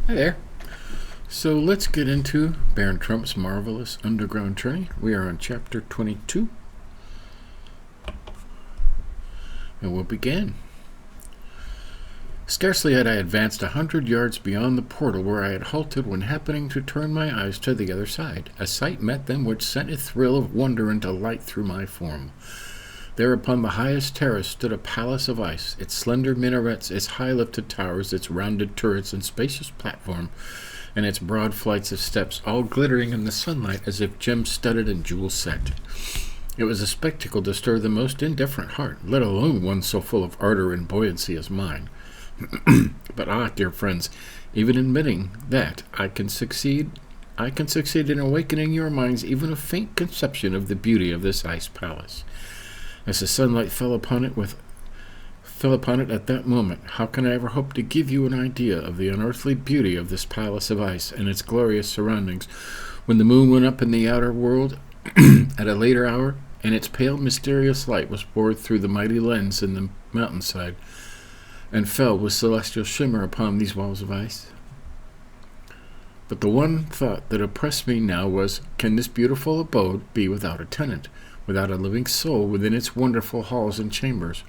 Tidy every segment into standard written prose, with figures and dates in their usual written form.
Hi there. So let's get into Baron Trump's marvelous underground journey. We are on chapter 22, and we'll begin. Scarcely had I advanced 100 yards beyond the portal where I had halted when, happening to turn my eyes to the other side, a sight met them which sent a thrill of wonder and delight through my form. There upon the highest terrace stood a palace of ice, its slender minarets, its high-lifted towers, its rounded turrets and spacious platform, and its broad flights of steps, all glittering in the sunlight as if gem-studded and jewel-set. It was a spectacle to stir the most indifferent heart, let alone one so full of ardor and buoyancy as mine. But dear friends, even admitting that, I can succeed in awakening your minds even a faint conception of the beauty of this ice palace. As the sunlight fell upon it at that moment, how can I ever hope to give you an idea of the unearthly beauty of this palace of ice and its glorious surroundings, when the moon went up in the outer world at a later hour, and its pale mysterious light was poured through the mighty lens in the mountainside, and fell with celestial shimmer upon these walls of ice? But the one thought that oppressed me now was, can this beautiful abode be without a tenant, without a living soul within its wonderful halls and chambers?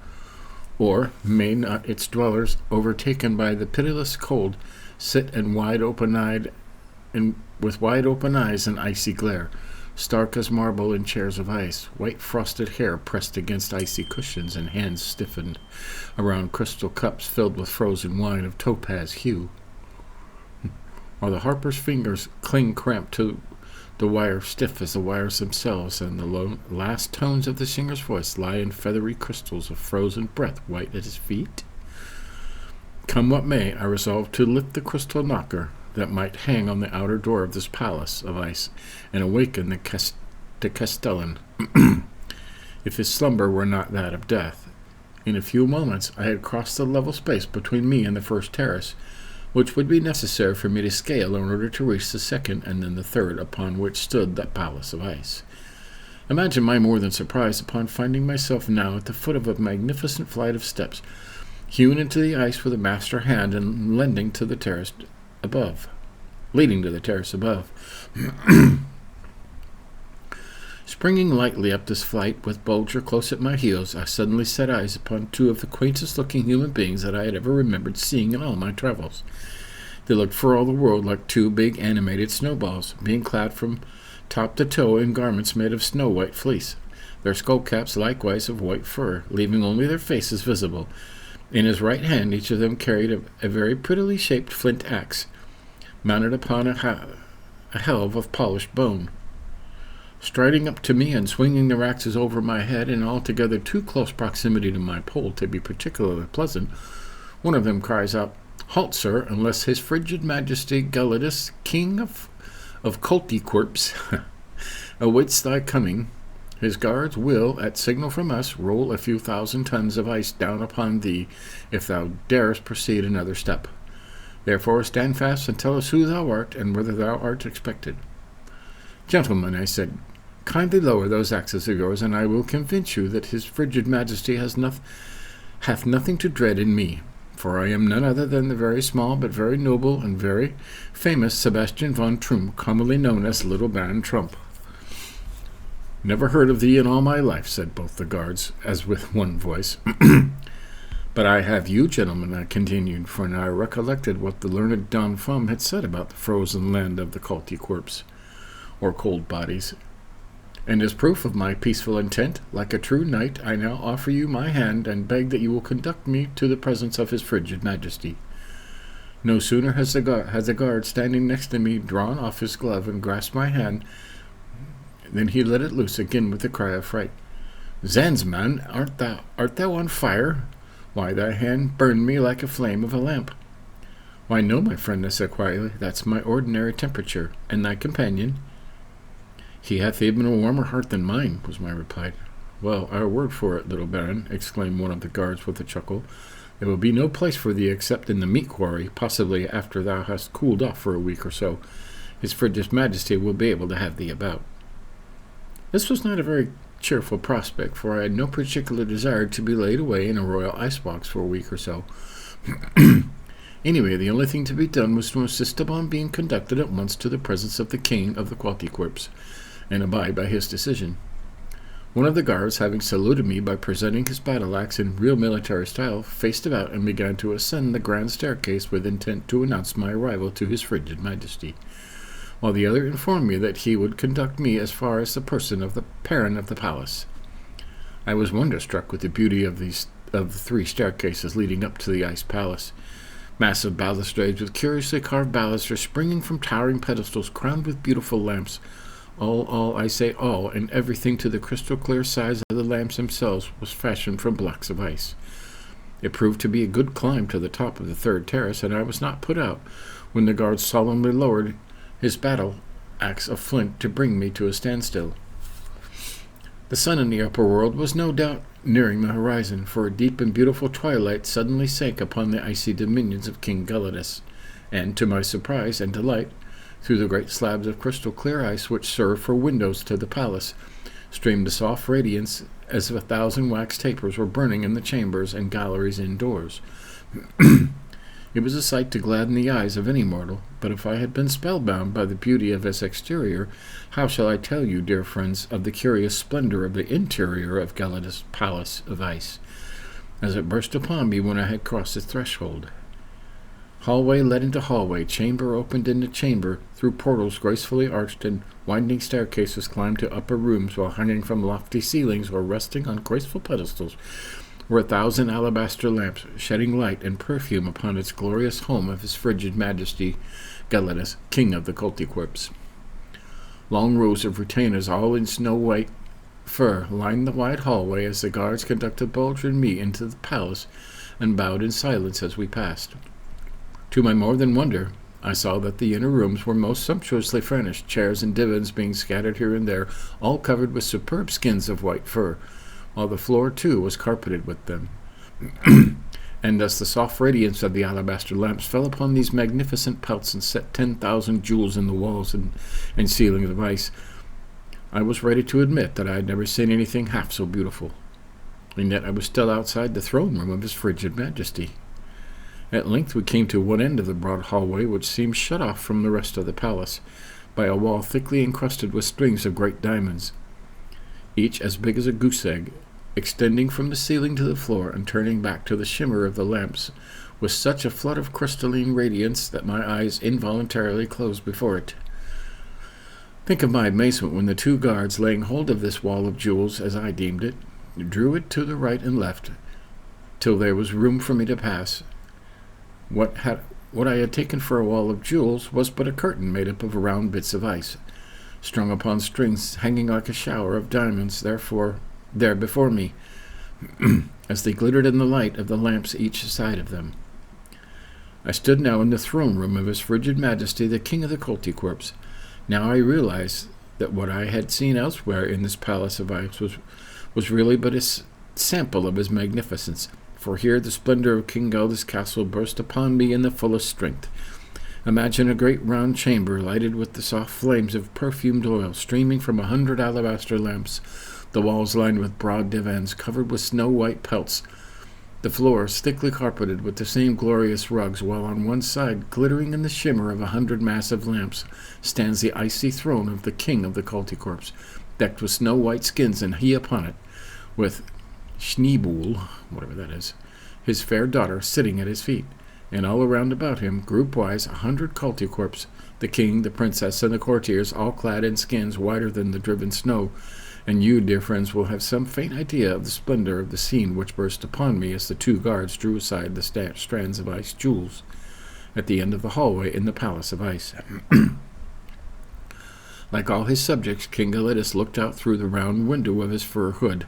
Or may not its dwellers, overtaken by the pitiless cold, sit with wide open eyes and icy glare, stark as marble in chairs of ice, white frosted hair pressed against icy cushions, and hands stiffened around crystal cups filled with frozen wine of topaz hue, while the harper's fingers cling cramped to the wire, stiff as the wires themselves, and the last tones of the singer's voice lie in feathery crystals of frozen breath white at his feet? Come what may, I resolved to lift the crystal knocker that might hang on the outer door of this palace of ice, and awaken the Castellan, if his slumber were not that of death. In a few moments I had crossed the level space between me and the first terrace, which would be necessary for me to scale in order to reach the second and then the third, upon which stood that palace of ice. Imagine my more than surprise upon finding myself now at the foot of a magnificent flight of steps, hewn into the ice with a master hand and leading to the terrace above. Springing lightly up this flight, with Bulger close at my heels, I suddenly set eyes upon two of the quaintest-looking human beings that I had ever remembered seeing in all my travels. They looked for all the world like two big animated snowballs, being clad from top to toe in garments made of snow-white fleece, their skull-caps likewise of white fur, leaving only their faces visible. In his right hand each of them carried a very prettily shaped flint axe, mounted upon a helve of polished bone. Striding up to me and swinging their axes over my head in altogether too close proximity to my pole to be particularly pleasant, one of them cries out, "Halt, sir, unless his frigid majesty Gelidus, king of Colticorps, awaits thy coming. His guards will, at signal from us, roll a few thousand tons of ice down upon thee, if thou darest proceed another step. Therefore stand fast and tell us who thou art, and whether thou art expected." "Gentlemen," I said, "kindly lower those axes of yours, and I will convince you that his frigid majesty hath nothing to dread in me, for I am none other than the very small but very noble and very famous Sebastian von Trump, commonly known as Little Baron Trump." "Never heard of thee in all my life," said both the guards, as with one voice. "But I have you, gentlemen," I continued, for now I recollected what the learned Don Fum had said about the frozen land of the Colticorps, or cold bodies. "And as proof of my peaceful intent, like a true knight, I now offer you my hand, and beg that you will conduct me to the presence of his frigid majesty." No sooner has the guard standing next to me drawn off his glove and grasped my hand than he let it loose again with a cry of fright. "Zounds, man, art thou on fire? Why, thy hand burned me like a flame of a lamp." "Why, no, my friend," I said quietly, "that's my ordinary temperature. And thy companion?" "He hath even a warmer heart than mine," was my reply. "Well, our word for it, little Baron," exclaimed one of the guards with a chuckle. "There will be no place for thee except in the meat quarry, possibly after thou hast cooled off for a week or so. His frigid majesty will be able to have thee about." This was not a very cheerful prospect, for I had no particular desire to be laid away in a royal icebox for a week or so. Anyway, the only thing to be done was to insist upon being conducted at once to the presence of the king of the Qualticorps, and abide by his decision. One of the guards, having saluted me by presenting his battle-axe in real military style, faced about and began to ascend the grand staircase with intent to announce my arrival to his frigid majesty, while the other informed me that he would conduct me as far as the person of the parent of the palace. I was wonderstruck with the beauty of the 3 staircases leading up to the ice palace. Massive balustrades with curiously carved balusters springing from towering pedestals crowned with beautiful lamps. I say all, and everything to the crystal-clear size of the lamps themselves was fashioned from blocks of ice. It proved to be a good climb to the top of the 3rd terrace, and I was not put out when the guard solemnly lowered his battle-axe of flint to bring me to a standstill. The sun in the upper world was no doubt nearing the horizon, for a deep and beautiful twilight suddenly sank upon the icy dominions of King Gelidus, and, to my surprise and delight, through the great slabs of crystal-clear ice which served for windows to the palace, streamed a soft radiance as if 1,000 wax tapers were burning in the chambers and galleries indoors. It was a sight to gladden the eyes of any mortal, but if I had been spellbound by the beauty of its exterior, how shall I tell you, dear friends, of the curious splendor of the interior of Gelidus' palace of ice, as it burst upon me when I had crossed its threshold? Hallway led into hallway, chamber opened into chamber, through portals gracefully arched, and winding staircases climbed to upper rooms, while hanging from lofty ceilings or resting on graceful pedestals were 1,000 alabaster lamps, shedding light and perfume upon its glorious home of his frigid majesty, Gelidus, king of the Qualticorps. Long rows of retainers, all in snow-white fur, lined the wide hallway as the guards conducted Bulger and me into the palace, and bowed in silence as we passed. To my more than wonder, I saw that the inner rooms were most sumptuously furnished, chairs and divans being scattered here and there, all covered with superb skins of white fur, while the floor, too, was carpeted with them. And as the soft radiance of the alabaster lamps fell upon these magnificent pelts and set 10,000 jewels in the walls and ceiling of ice, I was ready to admit that I had never seen anything half so beautiful. And yet I was still outside the throne room of his frigid majesty. At length we came to one end of the broad hallway, which seemed shut off from the rest of the palace by a wall thickly encrusted with strings of great diamonds, each as big as a goose egg, extending from the ceiling to the floor and turning back to the shimmer of the lamps with such a flood of crystalline radiance that my eyes involuntarily closed before it. Think of my amazement when the 2 guards, laying hold of this wall of jewels, as I deemed it, drew it to the right and left, till there was room for me to pass. What I had taken for a wall of jewels was but a curtain made up of round bits of ice, strung upon strings, hanging like a shower of diamonds, there before me, as they glittered in the light of the lamps each side of them. I stood now in the throne room of his frigid majesty, the king of the Qualticorps. Now I realized that what I had seen elsewhere in this palace of ice was really but a sample of his magnificence, for here the splendor of King Gelidus' castle burst upon me in the fullest strength. Imagine a great round chamber lighted with the soft flames of perfumed oil streaming from 100 alabaster lamps, the walls lined with broad divans covered with snow-white pelts, the floors thickly carpeted with the same glorious rugs, while on one side, glittering in the shimmer of 100 massive lamps, stands the icy throne of the king of the Qualticorps, decked with snow-white skins, and he upon it, with Schneeboule, whatever that is, his fair daughter, sitting at his feet, and all around about him, group-wise, 100 Qualticorps, the king, the princess, and the courtiers, all clad in skins whiter than the driven snow, and you, dear friends, will have some faint idea of the splendor of the scene which burst upon me as the 2 guards drew aside the strands of ice jewels at the end of the hallway in the palace of ice. Like all his subjects, King Gelidus looked out through the round window of his fur hood,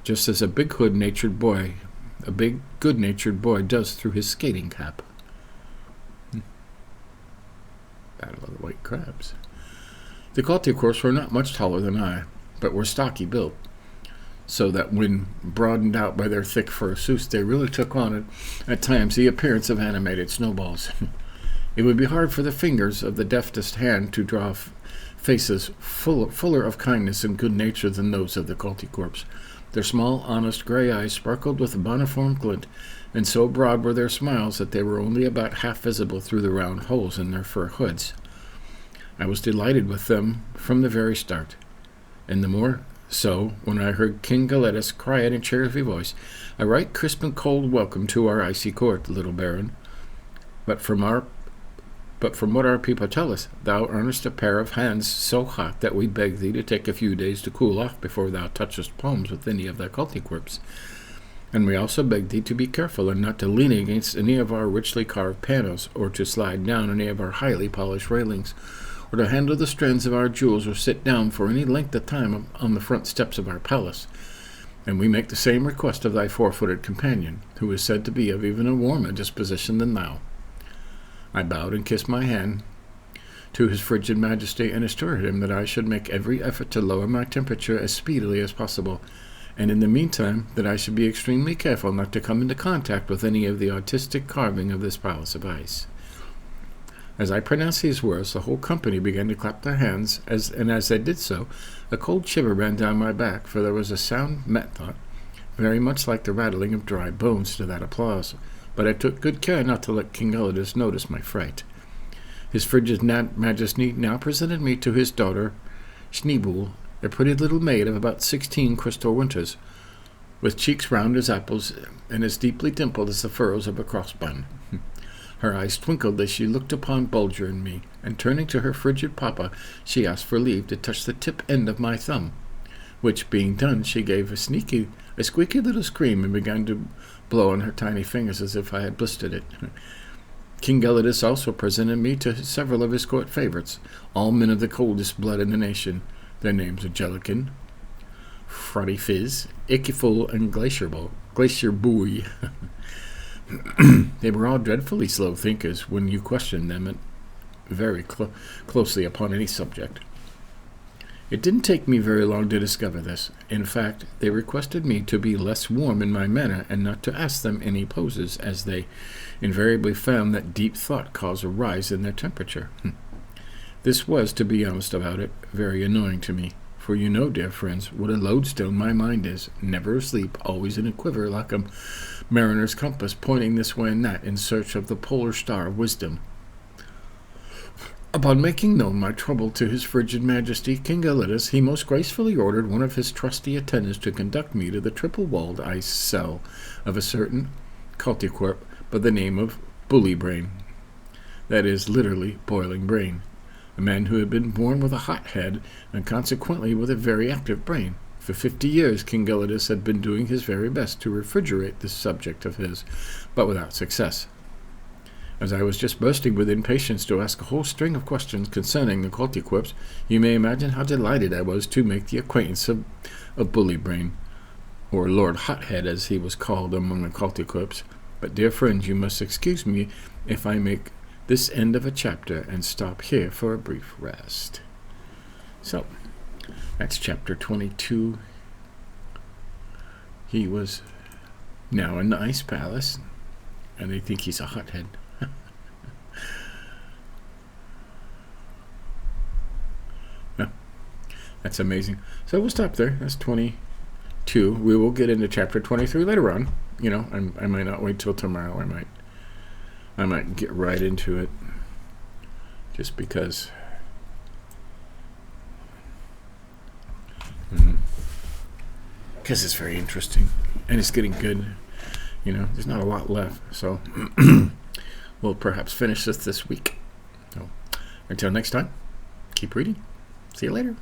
just as a big good-natured boy does through his skating cap. Battle of the White Crabs. The Qualticorps were not much taller than I, but were stocky built, so that when broadened out by their thick fur suits, they really took on at times the appearance of animated snowballs. It would be hard for the fingers of the deftest hand to draw faces fuller of kindness and good nature than those of the Qualticorps. Their small, honest gray eyes sparkled with a boniform glint, and so broad were their smiles that they were only about half visible through the round holes in their fur hoods. I was delighted with them from the very start, and the more so when I heard King Galetus cry out in cheery voice, "A right crisp and cold welcome to our icy court, little baron. But from what our people tell us, thou earnest a pair of hands so hot that we beg thee to take a few days to cool off before thou touchest palms with any of thy cultiquirps. And we also beg thee to be careful and not to lean against any of our richly carved panels, or to slide down any of our highly polished railings, or to handle the strands of our jewels, or sit down for any length of time on the front steps of our palace. And we make the same request of thy four-footed companion, who is said to be of even a warmer disposition than thou." I bowed and kissed my hand to his frigid majesty, and assured him that I should make every effort to lower my temperature as speedily as possible, and in the meantime that I should be extremely careful not to come into contact with any of the artistic carving of this palace of ice. As I pronounced these words, the whole company began to clap their hands, and as they did so, a cold shiver ran down my back, for there was a sound, methought, very much like the rattling of dry bones to that applause. But I took good care not to let King Galetus notice my fright. His frigid majesty now presented me to his daughter, Schneeboule, a pretty little maid of about 16 crystal winters, with cheeks round as apples and as deeply dimpled as the furrows of a crossbun. Her eyes twinkled as she looked upon Bulger and me, and turning to her frigid papa, she asked for leave to touch the tip end of my thumb, which being done, she gave a squeaky little scream and began to blow on her tiny fingers as if I had blistered it. King Galetus also presented me to several of his court favorites, all men of the coldest blood in the nation. Their names are Jellican, Frotty Fizz, Ickiful, and Glacier Buoy. They were all dreadfully slow thinkers when you questioned them very closely upon any subject. It didn't take me very long to discover this. In fact, they requested me to be less warm in my manner and not to ask them any poses, as they invariably found that deep thought caused a rise in their temperature. This was, to be honest about it, very annoying to me, for you know, dear friends, what a lodestone my mind is, never asleep, always in a quiver like a mariner's compass, pointing this way and that in search of the polar star of wisdom. Upon making known my trouble to his frigid majesty, King Galetus, he most gracefully ordered one of his trusty attendants to conduct me to the triple-walled ice cell of a certain cultiquirp by the name of Bullybrain, that is, literally, boiling brain, a man who had been born with a hot head, and consequently with a very active brain. For 50 years King Galetus had been doing his very best to refrigerate this subject of his, but without success. As I was just bursting with impatience to ask a whole string of questions concerning the cultiquirps, you may imagine how delighted I was to make the acquaintance of Bullybrain, or Lord Hothead as he was called among the cultiquirps. But, dear friends, you must excuse me if I make this end of a chapter and stop here for a brief rest. So, that's chapter 22. He was now in the ice palace, and they think he's a hothead. No, that's amazing. So we'll stop there. That's 22. We will get into chapter 23 later on. You know, I might not wait till tomorrow. I might get right into it, just because. Because it's very interesting, and it's getting good. You know, there's not a lot left, so we'll perhaps finish this week. So, until next time, keep reading. See you later.